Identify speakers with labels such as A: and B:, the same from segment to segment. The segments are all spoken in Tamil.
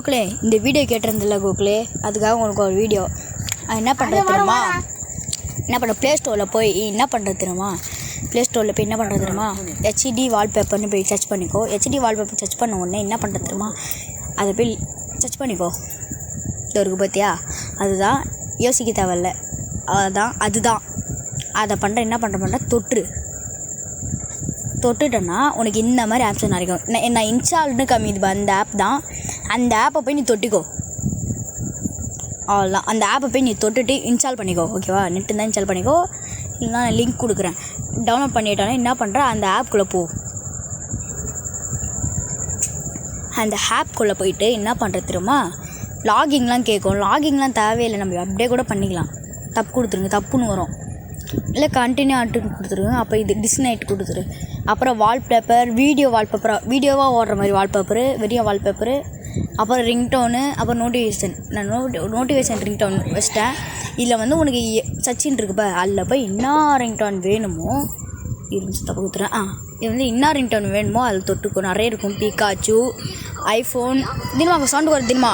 A: கோகுலே இந்த வீடியோ கேட்டிருந்தில்ல கோகுலே, அதுக்காக உனக்கு ஒரு வீடியோ. என்ன பண்ணுறது தெரியுமா? என்ன பண்ணுற ப்ளே ஸ்டோரில் போய் என்ன பண்ணுறது தெரியுமா? ப்ளே ஸ்டோரில் போய் என்ன பண்ணுறது தெரியுமா? ஹெச்டி வால்பேப்பர்னு போய் சர்ச் பண்ணிக்கோ. ஹெச்டி வால்பேப்பர் சர்ச் பண்ண உடனே என்ன பண்ணுறது தெரியுமா? அதை போய் சர்ச் பண்ணிக்கோ. இது இருக்குது பார்த்தியா? அதுதான், யோசிக்க தேவையில்ல. அதுதான் அதை பண்ணுற என்ன பண்ணுற தொட்டுட்டேன்னா உனக்கு இந்த மாதிரி ஆப்ஷன் நிறைக்கும். நான் இன்ஸ்டால்னு கம்மிதுப்பா, அந்த ஆப் தான். அந்த ஆப்பை போய் நீ தொட்டிக்கோ. அவ்வளோதான். அந்த ஆப்பை போய் நீ தொட்டுட்டு இன்ஸ்டால் பண்ணிக்கோ. ஓகேவா? நெட்டு தான் இன்ஸ்டால் பண்ணிக்கோ. இல்லைனா நான் லிங்க் கொடுக்குறேன். டவுன்லோட் பண்ணிட்டாலும் என்ன பண்ணுற, அந்த ஆப்குள்ளே போ. அந்த ஆப்குள்ளே போயிட்டு என்ன பண்ணுறது தெரியுமா? லாகிங்லாம் கேட்கும். லாகிங்லாம் தேவையில்லை, நம்ம அப்படியே கூட பண்ணிக்கலாம். தப்பு கொடுத்துருங்க, தப்புன்னு வரும். இல்லை கண்டினியூ ஆட்டுன்னு கொடுத்துருங்க. அப்போ இது டிஸ்நைட் கொடுத்துரு. அப்புறம் வால்பேப்பர், வீடியோவாக ஓடுற மாதிரி வால்பேப்பரு, வெறிய வால்பேப்பரு, அப்புறம் ரிங்டோனு, அப்புறம் நோட்டிஃபிகேஷன். நான் நோட்டிஃபிகேஷன் ரிங்டோன் வச்சிட்டேன். இதில் வந்து உனக்கு சச்சின் இருக்குப்பா, அதில் போய் என்ன ரிங்டோன் வேணுமோ தப்பு கொடுத்துறேன். இது வந்து என்ன ரிங்டோன் வேணுமோ அதில் தொட்டுக்கும். நிறைய இருக்கும். Pikachu, iPhone. தினமா சவுண்டுக்கு வருது, தினமா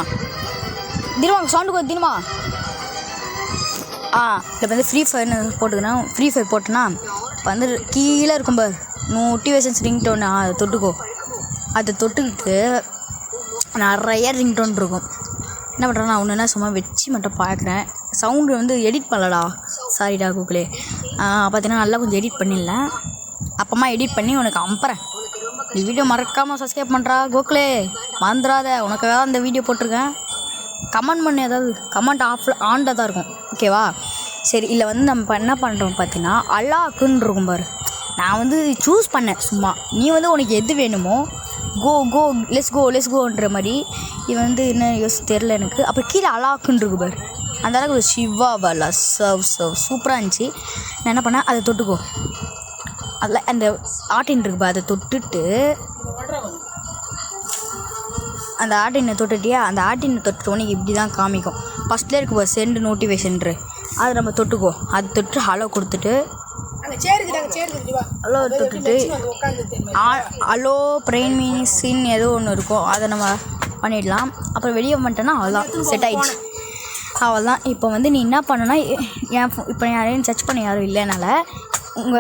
A: சவுண்டுக்கு வருது, தினமா. இப்போ வந்து ஃப்ரீ ஃபயர்னு போட்டுக்கணும். ஃப்ரீ ஃபயர் போட்டோன்னா இப்போ வந்து கீழே இருக்கும் பார் நோட்டிஃபிகேஷன்ஸ் ரிங்டோன், அதை தொட்டுக்கோ. அதை தொட்டுக்கிட்டு நிறைய ரிங்டோன் இருக்கும். என்ன பண்ணுறேன், நான் ஒன்றுனா சும்மா வச்சு மட்டும் பார்க்குறேன். சவுண்டு வந்து எடிட் பண்ணலடா, சாரிடா கூகுளே. பார்த்தீங்கன்னா நல்லா கொஞ்சம் எடிட் பண்ணிடலாம். அப்பமா எடிட் பண்ணி உனக்கு அனுப்புகிறேன். இந்த வீடியோ மறக்காமல் சப்ஸ்கிரைப் பண்ணுறா கோகுலே, மறந்துடாத. உனக்காக தான் இந்த வீடியோ போட்டிருக்கேன். கமெண்ட் பண்ணி, ஏதாவது கமெண்ட் ஆனில் தான் இருக்கும். ஓகேவா? சரி. இல்லை வந்து நம்ம என்ன பண்ணுறோம் பார்த்தீங்கன்னா, அலாக்குன்னு இருக்கும் பாரு. நான் வந்து சூஸ் பண்ணேன் சும்மா. நீ வந்து உனக்கு எது வேணுமோ கோ லெஸ் கோன்ற மாதிரி. இது வந்து என்ன தெரில எனக்கு. அப்புறம் கீழே அலாக்குன்னு இருக்கு பாரு. அந்த அளவுக்கு ஒரு சிவாவலா சவ் சூப்பராக இருந்துச்சு. நான் என்ன பண்ணேன், அதை தொட்டுக்கோ. அதில் அந்த ஆட்டின் இருக்குப்பா, அதை தொட்டுட்டு அந்த ஆட்டினை தொட்டுட்டியா? அந்த ஆட்டினை தொட்டுட்டோன்னு இப்படி தான் காமிக்கும். ஃபஸ்ட்டில் இருக்குப்பா சென்ட் நோட்டிஃபிகேஷன்ரு, அதை நம்ம தொட்டுக்கோ. அதை தொட்டு ஹலோ கொடுத்துட்டு ஹலோ தொட்டுட்டு ஹலோ பிரெயின் மீனிஸின் ஏதோ ஒன்று இருக்கும், அதை நம்ம பண்ணிடலாம். அப்புறம் வெளியே வந்துட்டோன்னா அவ்வளோதான், செட் ஆகிடுச்சு. அவ்வளோதான். இப்போ வந்து நீ என்ன பண்ணனா, இப்போ யாரையும் சர்ச் பண்ண யாரும் இல்லைனால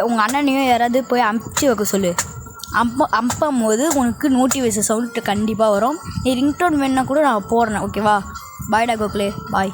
A: உங்கள் அண்ணனையும் யாராவது போய் அமுச்சு வைக்க சொல்லு. அம்பும் போது உனக்கு நோட்டிஃபிகேஷன் சவுண்டு கண்டிப்பாக வரும். நீ ரிங்டோன் வேணுன்னா கூட நான் போடுறேன். ஓகேவா? பாய்டா கோகுலே, பாய்.